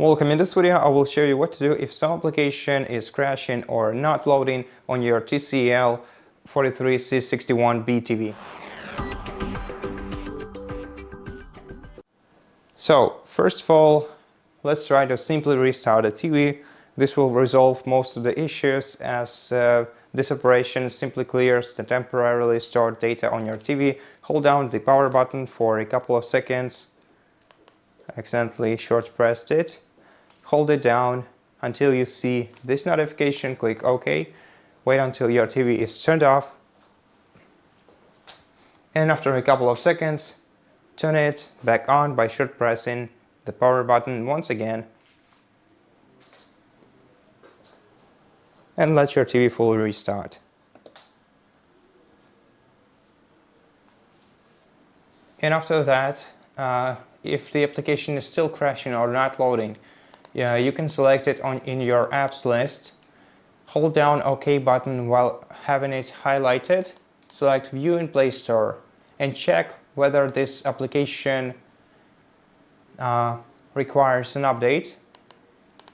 Welcome. In this video I will show you what to do if some application is crashing or not loading on your TCL 43C61B TV. So first of all, let's try to simply restart the TV. This will resolve most of the issues, as this operation simply clears the temporarily stored data on your TV. Hold down the power button for a couple of seconds. Accidentally short pressed it. Hold it down until you see this notification, click OK. Wait until your TV is turned off. And after a couple of seconds, turn it back on by short pressing the power button once again. And let your TV fully restart. And after that, if the application is still crashing or not loading, you can select it in your apps list. Hold down OK button while having it highlighted. Select View in Play Store and check whether this application requires an update.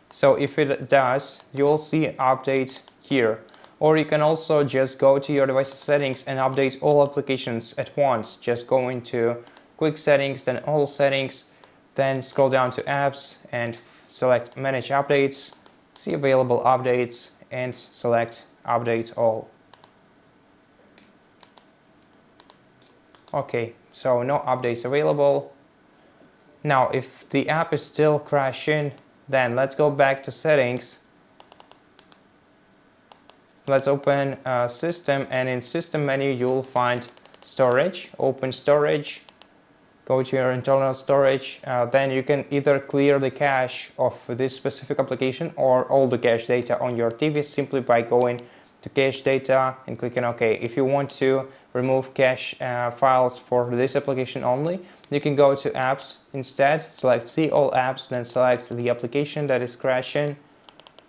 So if it does, you will see update here. Or you can also just go to your device's settings and update all applications at once. Just go into Quick Settings, then All Settings, then scroll down to Apps and select Manage Updates, see available updates, and select Update All. Okay, so no updates available. Now, if the app is still crashing, then let's go back to Settings. Let's open System, and in System menu you will find Storage. Open Storage, go to your internal storage. Then you can either clear the cache of this specific application or all the cache data on your TV simply by going to Cache Data and clicking OK. If you want to remove cache files for this application only, you can go to Apps instead, select See All Apps, then select the application that is crashing,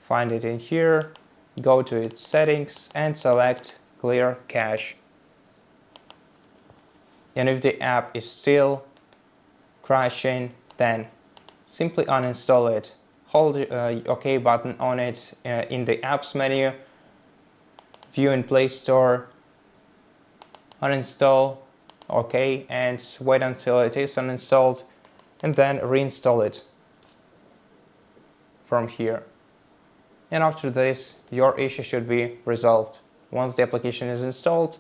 find it in here, go to its settings and select Clear Cache. And if the app is still crashing, then simply uninstall it. Hold the OK button on it in the Apps menu, View in Play Store, uninstall, OK, and wait until it is uninstalled, and then reinstall it from here. And after this, your issue should be resolved. Once the application is installed,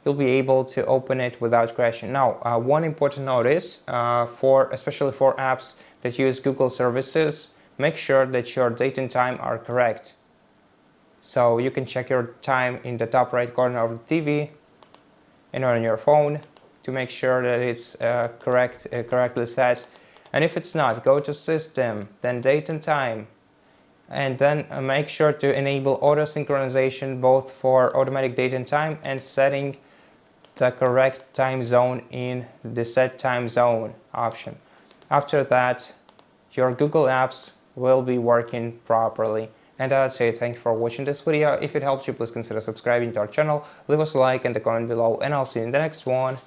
you'll be able to open it without crashing. Now, one important notice, especially for apps that use Google services, make sure that your date and time are correct. So you can check your time in the top right corner of the TV and on your phone to make sure that it's correctly set. And if it's not, go to System, then Date and Time, and then make sure to enable auto-synchronization both for automatic date and time and setting the correct time zone in the Set Time Zone option. After that, your Google Apps will be working properly. And I'd say thank you for watching this video. If it helped you, please consider subscribing to our channel, leave us a like and a comment below, and I'll see you in the next one.